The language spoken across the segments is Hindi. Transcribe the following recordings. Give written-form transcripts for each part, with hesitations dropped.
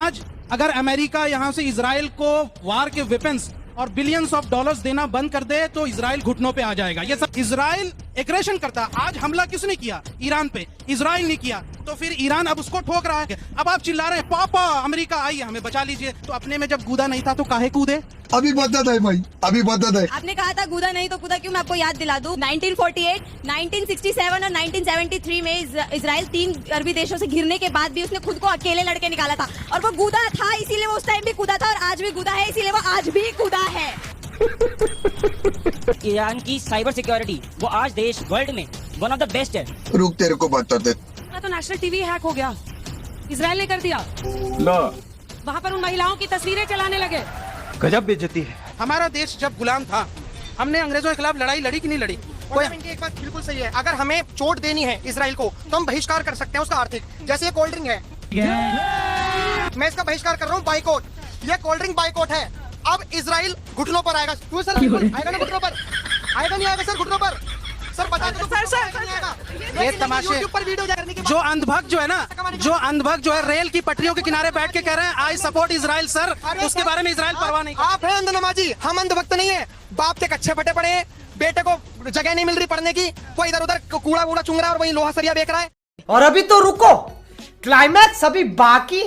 आज अगर अमेरिका यहां से इजराइल को वार के वेपन्स और बिलियंस ऑफ डॉलर्स देना बंद कर दे तो इजराइल घुटनों पे आ जाएगा। ये सब इजराइल एग्रेशन करता। आज हमला किसने किया? ईरान पे, इजराइल ने किया। तो फिर ईरान अब उसको ठोक रहा है। अब आप चिल्ला रहे हैं पापा अमेरिका आइए हमें बचा लीजिए। तो अपने में जब कूदा नहीं था तो काहे कूदे? अभी बदत है भाई, अभी बदत है। आपने कहा था कूदा नहीं तो कूदा क्यों? मैं आपको याद दिला दूं 1948, 1967 और 1973 में इजराइल 3 अरबी देशों से घिरने के बाद भी उसने खुद को अकेले लड़के निकाला था और वो कूदा था, इसीलिए वो उस टाइम भी कूदा था और आज भी कूदा है, इसीलिए वो आज भी कूदा है। ईरान की साइबर सिक्योरिटी वो आज देश वर्ल्ड में वन ऑफ द बेस्ट है। रुक तेरे को बता दे। तो नेशनल टीवी हैक हो गया, इजराइल ने कर दिया। वहाँ पर उन महिलाओं की तस्वीरें चलाने लगे। गजब बेइज्जती है। हमारा देश जब गुलाम था हमने अंग्रेजों के खिलाफ लड़ाई लड़ी कि नहीं लड़ी? इनकी एक बात बिल्कुल सही है, अगर हमें चोट देनी है इजराइल को तो हम बहिष्कार कर सकते हैं उसका आर्थिक। जैसे ये कोल्ड ड्रिंक है, मैं इसका बहिष्कार कर रहा हूँ, बाइकआउट। ये कोल्ड ड्रिंक बाइकआउट है। अब इजराइल घुटनों पर आएगा। क्यों सर? आएगा ना घुटनों पर? आएगा नहीं आएगा सर घुटनों पर? सर बता दो ये तमाशे पर वीडियो करने के बाद जो अंधभक्त जो है ना, जो अंधभक्त जो है रेल की पटरियों के किनारे बैठ के कह रहे हैं आई सपोर्ट इजराइल सर, उसके बारे में इजराइल परवाह नहीं। आप हैं अंध नमाजी, हम अंधभक्त नहीं है। बाप के कच्चे फटे पड़े हैं, बेटे को जगह नहीं मिल रही पढ़ने की, वो इधर उधर कूड़ा वूड़ा चुंग रहा है और वही लोहा सरिया बेच रहा है। और अभी तो रुको, क्लाइमैक्स अभी बाकी।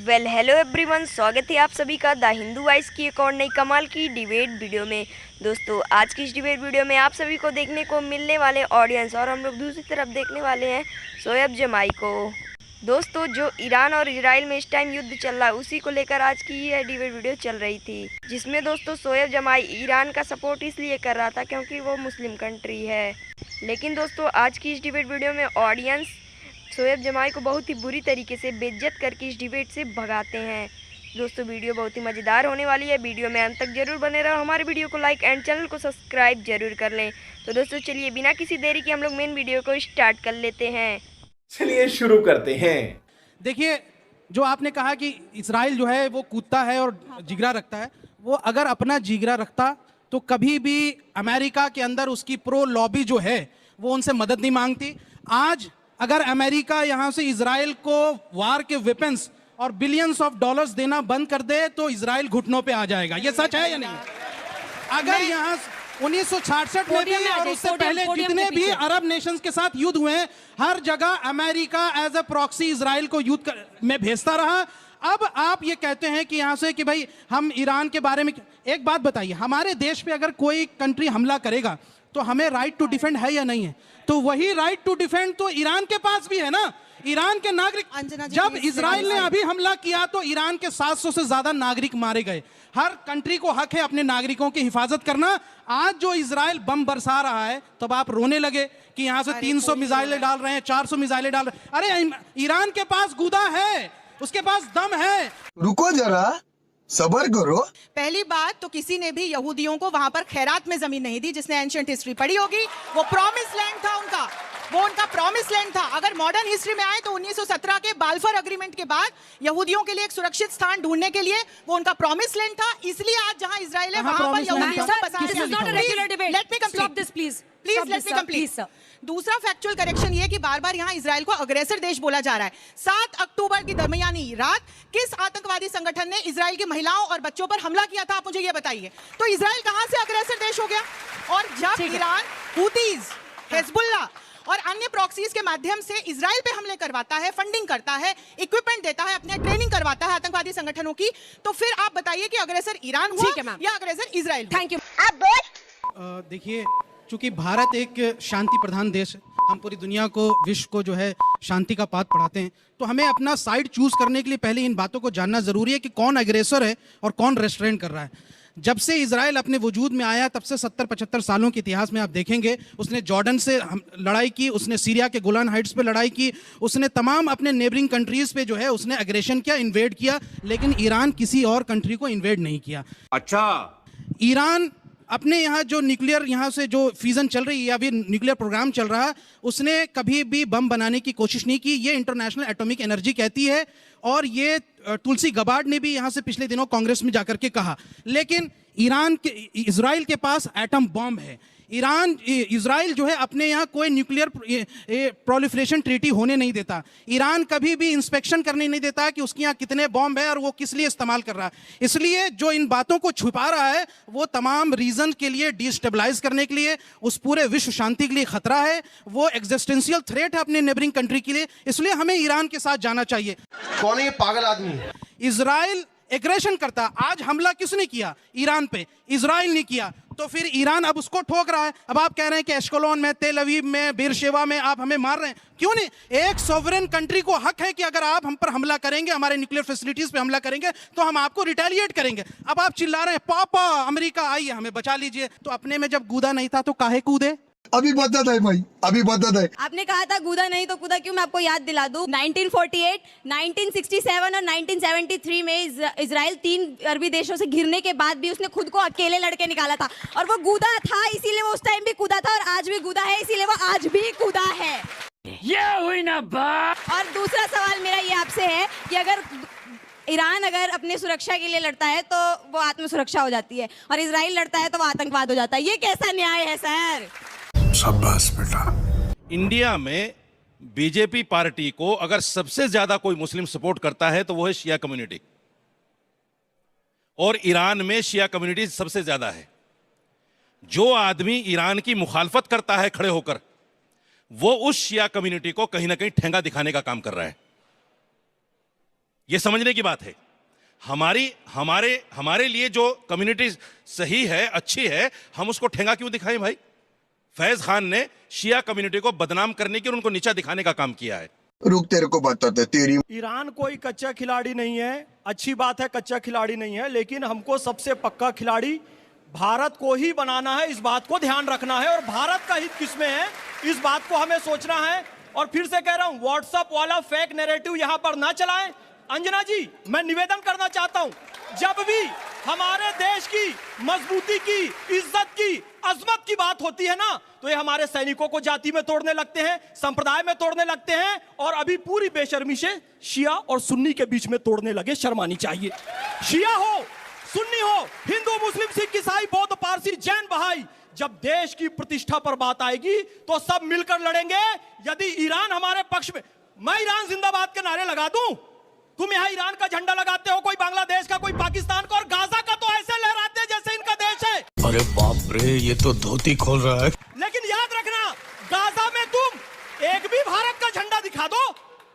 वेल हेलो एवरीवन, स्वागत है आप सभी का द हिंदू वॉइस की एक और नई कमाल की डिबेट वीडियो में। दोस्तों आज की इस डिबेट वीडियो में आप सभी को देखने को मिलने वाले ऑडियंस और हम लोग दूसरी तरफ देखने वाले हैं शोएब जमाई को। दोस्तों जो ईरान और इजराइल में इस टाइम युद्ध चल रहा है उसी को लेकर आज की यह डिबेट वीडियो चल रही थी, जिसमें दोस्तों शोएब जमाई ईरान का सपोर्ट इसलिए कर रहा था क्योंकि वो मुस्लिम कंट्री है। लेकिन दोस्तों आज की इस डिबेट वीडियो में ऑडियंस शोएब जमाई को बहुत ही बुरी तरीके से बेइज्जत करके इस डिबेट से भगाते हैं। दोस्तों वीडियो बहुत ही मज़ेदार होने वाली है, वीडियो में अंत तक जरूर बने रहो। हमारे वीडियो को लाइक एंड चैनल को सब्सक्राइब जरूर कर लें। तो दोस्तों चलिए बिना किसी देरी के हम लोग मेन वीडियो को स्टार्ट कर लेते हैं। चलिए शुरू करते हैं। देखिए जो आपने कहा कि इजराइल जो है वो कूदता है और जिगरा रखता है, वो अगर अपना जिगरा रखता तो कभी भी अमेरिका के अंदर उसकी प्रो लॉबी जो है वो उनसे मदद नहीं मांगती। आज अगर अमेरिका यहां से इजराइल को वार के वेपन्स और बिलियंस ऑफ डॉलर्स देना बंद कर दे तो इजराइल घुटनों पे आ जाएगा। ये सच है या नहीं? अगर यहां 1966 में भी और उससे पहले जितने भी अरब नेशंस के साथ युद्ध हुए हैं, हर जगह America as a proxy Israel को युद्ध में भेजता रहा। अब आप ये कहते हैं कि यहां से कि भाई हम ईरान के बारे में, एक बात बताइए, हमारे देश पे अगर कोई कंट्री हमला करेगा तो हमें राइट टू डिफेंड है या नहीं है? तो वही राइट टू डिफेंड तो ईरान के पास भी है ना। ईरान के नागरिक, जब इजराइल ने अभी हमला किया तो ईरान के 700 से ज्यादा नागरिक मारे गए। हर कंट्री को हक है अपने नागरिकों की हिफाजत करना। आज जो इजराइल बम बरसा रहा है तब आप रोने लगे कि यहां से 300 मिसाइलें डाल रहे हैं, 400 मिसाइलें डाल रहे हैं। अरे ईरान के पास गूदा है, उसके पास दम है। रुको जरा, सबर करो। पहली बात तो किसी ने भी यहूदियों को वहां पर खैरात में जमीन नहीं दी। जिसने एंशिएंट हिस्ट्री पढ़ी होगी, वो प्रॉमिस लैंड था उनका, वो उनका प्रॉमिस लैंड था। अगर मॉडर्न हिस्ट्री में आए तो 1917 के बाल्फर एग्रीमेंट के बाद यहूदियों के लिए एक सुरक्षित स्थान ढूंढने के लिए वो उनका प्रॉमिस लैंड था। इसलिए आज जहां इजराइल है वहां पर यहूदियों को बसाने। Let me complete please, let me complete. दूसरा फैक्चुअल करेक्शन ये कि बार बार यहाँ इजराइल को अग्रेसर देश बोला जा रहा है। 7 अक्टूबर की दरमियानी रात किस आतंकवादी संगठन ने इजराइल की महिलाओं और बच्चों पर हमला किया था? आप मुझे ये बताइए। तो इजराइल कहां से अग्रेसर देश हो गया? और जब ईरान हुतीज, हिजबुल्लाह और अन्य प्रॉक्सीज के माध्यम से इजराइल पे हमले करवाता है, फंडिंग करता है, इक्विपमेंट देता है, अपने ट्रेनिंग करवाता है आतंकवादी संगठनों की, तो फिर आप बताइए कि अग्रेसर ईरान हुआ या अग्रेसर इजराइल? Thank you. देखिए चूंकि भारत एक शांति प्रधान देश है, हम पूरी दुनिया को, विश्व को जो है शांति का पाठ पढ़ाते हैं, तो हमें अपना साइड चूज करने के लिए पहले इन बातों को जानना जरूरी है कि कौन अग्रेसर है और कौन रेस्ट्रेंट कर रहा है। जब से इजराइल अपने वजूद में आया तब से 70-75 सालों के इतिहास में आप देखेंगे उसने जॉर्डन से लड़ाई की, उसने सीरिया के गोलान हाइट्स पे लड़ाई की, उसने तमाम अपने नेबरिंग कंट्रीज पे जो है उसने अग्रेशन किया, इन्वेड किया, लेकिन ईरान किसी और कंट्री को इन्वेड नहीं किया। अच्छा, ईरान अपने यहाँ जो न्यूक्लियर यहाँ से जो फ्यूजन चल रही है या फिर न्यूक्लियर प्रोग्राम चल रहा है, उसने कभी भी बम बनाने की कोशिश नहीं की। ये इंटरनेशनल एटॉमिक एनर्जी कहती है और ये तुलसी गबार्ड ने भी यहाँ से पिछले दिनों कांग्रेस में जाकर के कहा। लेकिन ईरान के, इजराइल के पास एटम बॉम्ब है। ईरान इजराइल जो है अपने यहाँ कोई न्यूक्लियर प्रोलिफरेशन ट्रीटी होने नहीं देता। ईरान कभी भी इंस्पेक्शन करने नहीं देता कि उसके यहाँ कितने बॉम्ब है और वो किस लिए इस्तेमाल कर रहा है। इसलिए जो इन बातों को छुपा रहा है वो तमाम रीजन के लिए डिस्टेबलाइज करने के लिए, उस पूरे विश्व शांति के लिए खतरा है, वो एग्जिस्टेंशियल थ्रेट है अपने नेबरिंग कंट्री के लिए। इसलिए हमें ईरान के साथ जाना चाहिए। कौन है ये पागल आदमी? इजराइल एग्रेशन करता। आज हमला किसने किया? ईरान पे, इजराइल ने किया। तो फिर ईरान अब उसको ठोक रहा है। अब आप कह रहे हैं कि एश्कोलोन में, तेल अवीव में, बेरशेवा में आप हमें मार रहे हैं, क्यों नहीं? एक सॉवरेन कंट्री को हक है कि अगर आप हम पर हमला करेंगे, हमारे न्यूक्लियर फैसिलिटीज पे हमला करेंगे, तो हम आपको रिटेलिएट करेंगे। अब आप चिल्ला रहे हैं पापा अमेरिका आइए हमें बचा लीजिए। तो अपने में जब कूदा नहीं था तो काहे कूदे? अभी बदत है भाई, अभी बदत है। आपने कहा था कूदा नहीं तो कूदा क्यों? मैं आपको याद दिला दूं, 1948, 1967 और 1973 में इजराइल 3 अरबी देशों से घिरने के बाद भी उसने खुद को अकेले लड़के निकाला था। और वो कूदा था, इसीलिए वो उस टाइम भी कूदा था और आज भी कूदा है, इसीलिए वो आज भी कूदा है। ये हुई ना बात। और दूसरा सवाल मेरा ये आपसे है कि अगर ईरान अपने सुरक्षा के लिए लड़ता है तो वो आत्म सुरक्षा हो जाती है, और इजराइल लड़ता है तो वो आतंकवाद हो जाता है। ये कैसा न्याय है सर? शाबाश बेटा। इंडिया में बीजेपी पार्टी को अगर सबसे ज्यादा कोई मुस्लिम सपोर्ट करता है तो वो है शिया कम्युनिटी, और ईरान में शिया कम्युनिटी सबसे ज्यादा है। जो आदमी ईरान की मुखालफत करता है खड़े होकर, वो उस शिया कम्युनिटी को कहीं ना कहीं ठेंगा दिखाने का काम कर रहा है। यह समझने की बात है। हमारे लिए जो कम्युनिटी सही है, अच्छी है, हम उसको ठेंगा क्यों दिखाएं भाई? फैज खान ने शिया कम्युनिटी को बदनाम करने की और उनको नीचा दिखाने का काम किया है। रुक तेरे को बताते तेरी। ईरान कोई कच्चा खिलाड़ी नहीं है, अच्छी बात है, कच्चा खिलाड़ी नहीं है, लेकिन हमको सबसे पक्का खिलाड़ी भारत को ही बनाना है। इस बात को ध्यान रखना है और भारत का हित किसमें है इस बात को हमें सोचना है। और फिर से कह रहा हूं, व्हाट्सएप वाला फेक नैरेटिव यहां पर ना चलाएं। अंजना जी, मैं निवेदन करना चाहता हूं, जब भी हमारे देश की मजबूती की, इज्जत की, अजमत की बात होती है ना, तो ये हमारे सैनिकों को जाति में तोड़ने लगते हैं, संप्रदाय में तोड़ने लगते हैं, और अभी पूरी बेशर्मी से शिया और सुन्नी के बीच में तोड़ने लगे। शर्मानी चाहिए। शिया हो, सुन्नी हो, हिंदू, मुस्लिम, सिख, ईसाई, बौद्ध, पारसी, जैन, बहाई, जब देश की प्रतिष्ठा पर बात आएगी तो सब मिलकर लड़ेंगे। यदि ईरान हमारे पक्ष में, मैं ईरान जिंदाबाद के नारे लगा दूं, तुम यहाँ ईरान का झंडा लगाते हो, कोई बांग्लादेश का, कोई पाकिस्तान का, और गाजा का तो ऐसे लहराते हैं जैसे इनका देश है। अरे बाप रे, ये तो धोती खोल रहा है। लेकिन याद रखना, गाजा में तुम एक भी भारत का झंडा दिखा दो,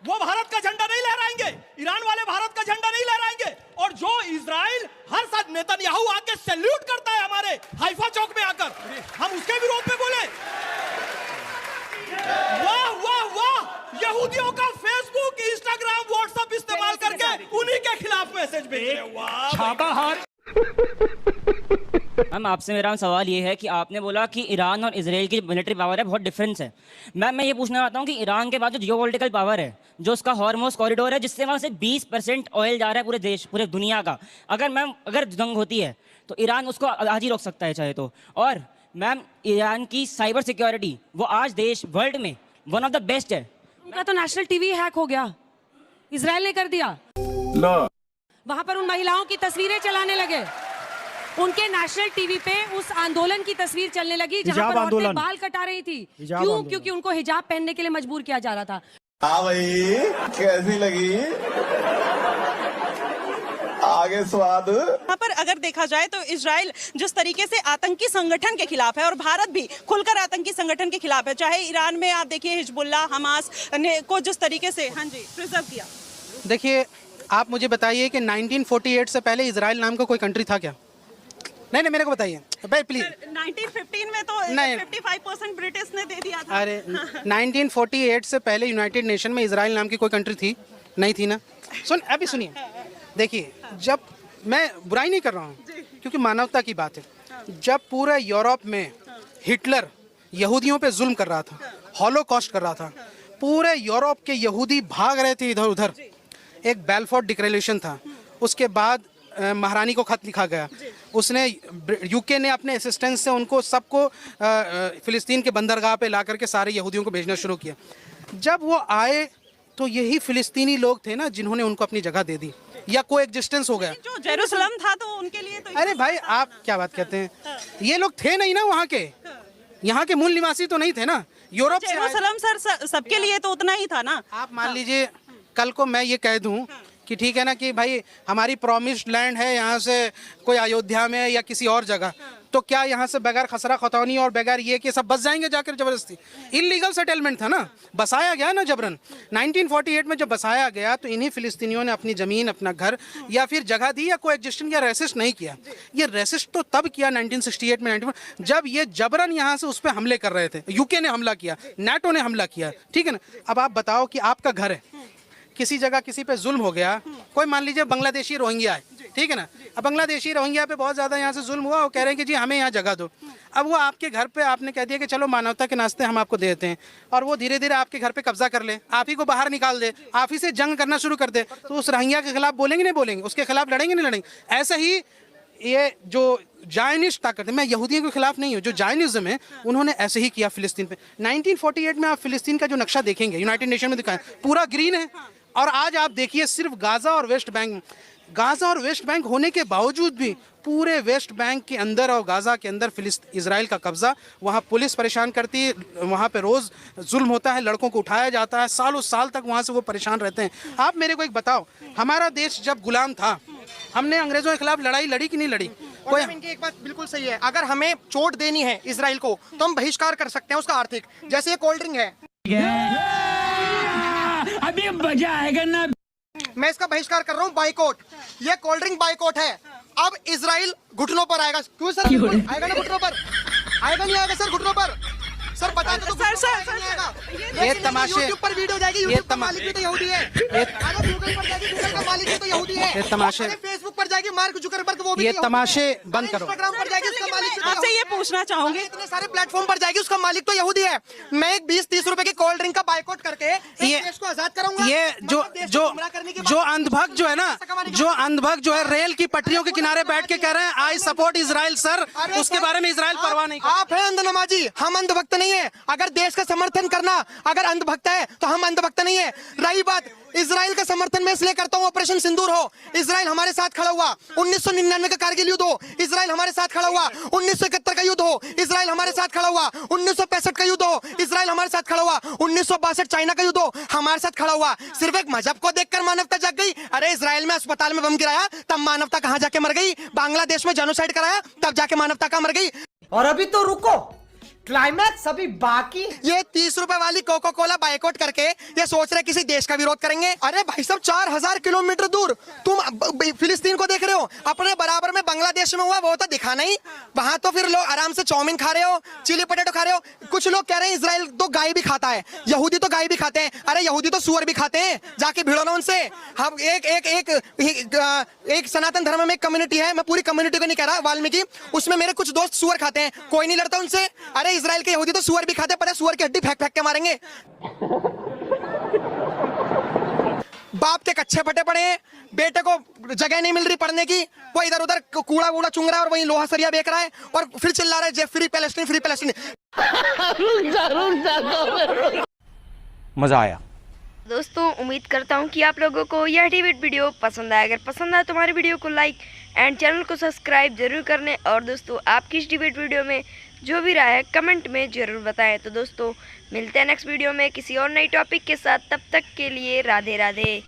वो भारत का झंडा नहीं लहराएंगे, ईरान वाले भारत का झंडा नहीं लहराएंगे। और जो इजराइल हर साथ नेतन्याहू आके सैल्यूट करता है हमारे हाइफा चौक में आकर, हम उसके विरोध में बोले। वाह वाह वाह, यहूदियों का फेसबुक, इंस्टाग्राम, व्हाट्सएप इस्तेमाल करके उन्हीं के खिलाफ मैसेज भेजे। वाह। मैम, आपसे मेरा सवाल ये है कि आपने बोला कि ईरान और इजराइल की मिलिट्री पावर है, बहुत डिफरेंस है। मैम, मैं ये पूछना चाहता हूँ कि ईरान के बाद जो जियोपॉलिटिकल पावर है, जो उसका हॉर्मोज कॉरिडोर है, जिससे वहाँ से 20% ऑयल जा रहा है पूरे देश, पूरे दुनिया का, अगर जंग होती है तो ईरान उसको आज ही रोक सकता है चाहे तो। और मैम, ईरान की साइबर सिक्योरिटी, वो आज देश वर्ल्ड में वन ऑफ द बेस्ट है। उनका तो नेशनल टीवी हैक हो गया, इजराइल ने कर दिया। वहां पर उन महिलाओं की तस्वीरें चलाने लगे, उनके नेशनल टीवी पे उस आंदोलन की तस्वीर चलने लगी जहां पर औरतें बाल कटा रही थी। क्यों? क्योंकि उनको हिजाब पहनने के लिए मजबूर किया जा रहा था। हाँ भाई, कैसी लगी? आगे स्वाद। यहाँ पर अगर देखा जाए तो इजराइल जिस तरीके से आतंकी संगठन के खिलाफ है, और भारत भी खुलकर आतंकी संगठन के खिलाफ है, चाहे ईरान में आप देखिए हिजबुल्लाह, हमास ने को जिस तरीके से प्रिजर्व किया। देखिए, आप मुझे बताइए कि 1948 से पहले इजराइल नाम का कोई कंट्री था क्या? नहीं, मेरे को बताइए भाई प्लीज। 1915 में तो नहीं, 55% ब्रिटिश ने दे दिया था। अरे 1948 से पहले यूनाइटेड नेशन में इजराइल नाम की कोई कंट्री थी? नहीं थी ना। अभी सुनिए, देखिए, जब मैं बुराई नहीं कर रहा हूँ क्योंकि मानवता की बात है, जब पूरे यूरोप में हिटलर यहूदियों पे जुल्म कर रहा था, हॉलोकॉस्ट कर रहा था, पूरे यूरोप के यहूदी भाग रहे थे इधर उधर, एक बेलफोर्ड डिक्लेरेशन था, उसके बाद महारानी को खत लिखा गया, उसने यूके ने अपने असिस्टेंस से उनको सबको फिलिस्तीन के बंदरगाह पे ला करके सारे यहूदियों को भेजना शुरू किया। जब वो आए तो यही फिलिस्तीनी लोग थे ना जिन्होंने उनको अपनी जगह दे दी, या को एग्जिस्टेंस हो गया। जो जेरूसलम था तो उनके लिए तो, अरे भाई, आप क्या बात कहते हैं, ये लोग थे नहीं ना वहाँ के, यहाँ के मूल निवासी तो नहीं थे ना, यूरोप से आए थे। जेरूसलम सर सबके लिए तो उतना ही था ना। आप मान लीजिए कल को मैं ये कह दूं कि ठीक है ना कि भाई हमारी प्रॉमिस्ड लैंड है, यहाँ से कोई अयोध्या में या किसी और जगह, तो क्या यहाँ से बगैर खसरा खतौनी और बगैर ये कि सब बस जाएंगे जाकर जबरदस्ती? इलीगल सेटलमेंट था ना, बसाया गया ना जबरन। 1948 में जब बसाया गया तो इन्हीं फिलिस्तीनियों ने अपनी ज़मीन, अपना घर या फिर जगह दी या कोई एग्जिस्टेंस या रेसिस्ट नहीं किया। ये रेसिस्ट तो तब किया 1968 में, 94 जब ये जबरन यहाँ से उस पर हमले कर रहे थे। यूके ने हमला किया, नाटो ने हमला किया, ठीक है ना। अब आप बताओ कि आपका घर है, किसी जगह किसी पे जुल्म हो गया, कोई मान लीजिए बांग्लादेशी रोहिंग्या है, ठीक है ना। अब बांग्लादेशी रोहिंग्या पे बहुत ज़्यादा यहाँ से जुल्म हुआ, वो कह रहे हैं कि जी हमें यहाँ जगह दो। अब वो आपके घर पे आपने कह दिया कि चलो मानवता के नाश्ते हम आपको देते हैं, और वो धीरे धीरे आपके घर पे कब्जा कर ले, आप ही को बाहर निकाल दे, आप ही से जंग करना शुरू कर दे, तो उस रोहिंग्या के खिलाफ बोलेंगे नहीं बोलेंगे? उसके खिलाफ लड़ेंगे नहीं लड़ेंगे? ऐसे ही ये जो जायनिस्ट ताकत है, मैं यहूदियों के खिलाफ नहीं हूँ, जो जायनिज्म है उन्होंने ऐसे ही किया फिलिस्तीन पे। 1948 में आप फिलिस्तीन का जो नक्शा देखेंगे, यूनाइटेड नेशन में दिखाया, पूरा ग्रीन है। और आज आप देखिए सिर्फ गाजा और वेस्ट बैंक, गाजा और वेस्ट बैंक होने के बावजूद भी पूरे वेस्ट बैंक के अंदर और गाजा के अंदर इजराइल का कब्जा, वहाँ पुलिस परेशान करती है, वहाँ पे रोज़ जुल्म होता है, लड़कों को उठाया जाता है, सालों साल तक वहाँ से वो परेशान रहते हैं। आप मेरे को एक बताओ, हमारा देश जब गुलाम था, हमने अंग्रेजों के खिलाफ लड़ाई लड़ी कि नहीं लड़ी? कोई इनकी एक बात बिल्कुल सही है, अगर हमें चोट देनी है इसराइल को तो हम बहिष्कार कर सकते हैं उसका आर्थिक। जैसे ये कोल्ड ड्रिंक है, अभी मजा आएगा ना। मैं इसका बहिष्कार कर रहा हूँ, बाइकआउट। ये कोल्ड ड्रिंक बाइकआउट है। अब इसराइल घुटनों पर आएगा। क्यों सर? आएगा ना घुटनों पर? आएगा नहीं आएगा सर घुटनों पर? सर बता दो सर। ये तमाशे, यूट्यूब पर वीडियो जाएगी, यूट्यूब का मालिक भी तो यहूदी है। अगर गूगल पर जाएगी, गूगल का मालिक भी तो यहूदी है। ये तमाशे, फेसबुक पर जाएगी, मार्क जुकरबर्ग वो भी ये तमाशे बंद करो। इंस्टाग्राम पर जाएगी, उसका मालिक आपसे ये पूछना चाहूंगी, इतने सारे प्लेटफॉर्म पर जाएगी, उसका मालिक तो यहूदी है। मैं 20-30 रुपए की कोल्ड ड्रिंक का बाइकआउट करके ये देश को आजाद कराऊंगा। ये जो अंधभक्त जो है ना, जो अंधभक्त जो है रेल की पटरियों के किनारे बैठ के कह रहे हैं आई सपोर्ट इजराइल सर, उसके बारे में इजराइल परवाह नहीं करता। आप है अंधनमाजी, हम अंधभक्त नहीं है। अगर देश का समर्थन करना अगर अंधभक्त है तो हम अंधभक्त नहीं है। रही बात इजराइल का समर्थन मैं इसलिए करता हूँ, ऑपरेशन सिंदूर हो, इजराइल हमारे साथ खड़ा हुआ। 1999 का कारगिल युद्ध हो, इजराइल हमारे साथ खड़ा हुआ। 1971 का युद्ध हो, इजराइल हमारे साथ खड़ा हुआ। 1965 का युद्ध हो, इजराइल हमारे साथ खड़ा हुआ। 1962 चाइना का युद्ध हो, हमारे साथ खड़ा हुआ। सिर्फ एक मजहब को देखकर मानवता जग गई। अरे इजराइल में अस्पताल में बम गिराया तब मानवता कहाँ जाके मर गई? बांग्लादेश में जेनोसाइड कराया तब जाके मानवता कहाँ मर गई? और अभी तो रुको, क्लाइमैक्स अभी बाकी। ये 30 रुपए वाली कोका कोला बाइकआउट करके ये सोच रहे किसी देश का विरोध करेंगे। अरे भाई साहब 4000 किलोमीटर दूर तुम फिलिस्तीन को देख रहे हो, अपने बराबर में बांग्लादेश में हुआ वो तो दिखा नहीं। वहां तो फिर लोग आराम से चाउमीन खा रहे हो, चिली पटेटो खा रहे हो। कुछ लोग कह रहे हैं इजराइल तो गाय भी खाता है, यहूदी तो गाय भी खाते हैं। अरे यहूदी तो सुअर भी खाते हैं, जाके भिड़ो ना उनसे। हम एक सनातन धर्म में एक कम्युनिटी है, मैं पूरी कम्युनिटी को नहीं कह रहा, वाल्मीकि, उसमें मेरे कुछ दोस्त सुअर खाते हैं, कोई नहीं लड़ता उनसे। अरे इजराइल के यहूदी तो सुअर भी खाते, पर सुअर की हड्डी फेंक फेंक के मारेंगे। बाप के कच्चे फटे पड़े हैं, बेटे को जगह नहीं मिल रही पढ़ने की, वो इधर उधर कूड़ा वूड़ा चुंग रहा है और वहीं लोहा सरिया बेच रहा है और फिर चिल्ला रहा है फ्री पैलेस्टीन, फ्री पैलेस्टीन। मजा आया दोस्तों, उम्मीद करता हूँ कि आप लोगों को यह डिबेट वीडियो पसंद आया। अगर पसंद आया तो हमारे वीडियो को लाइक एंड चैनल को सब्सक्राइब जरूर करने। और दोस्तों आपकी इस डिबेट वीडियो में जो भी राय है कमेंट में ज़रूर बताएं। तो दोस्तों मिलते हैं नेक्स्ट वीडियो में किसी और नई टॉपिक के साथ, तब तक के लिए राधे राधे।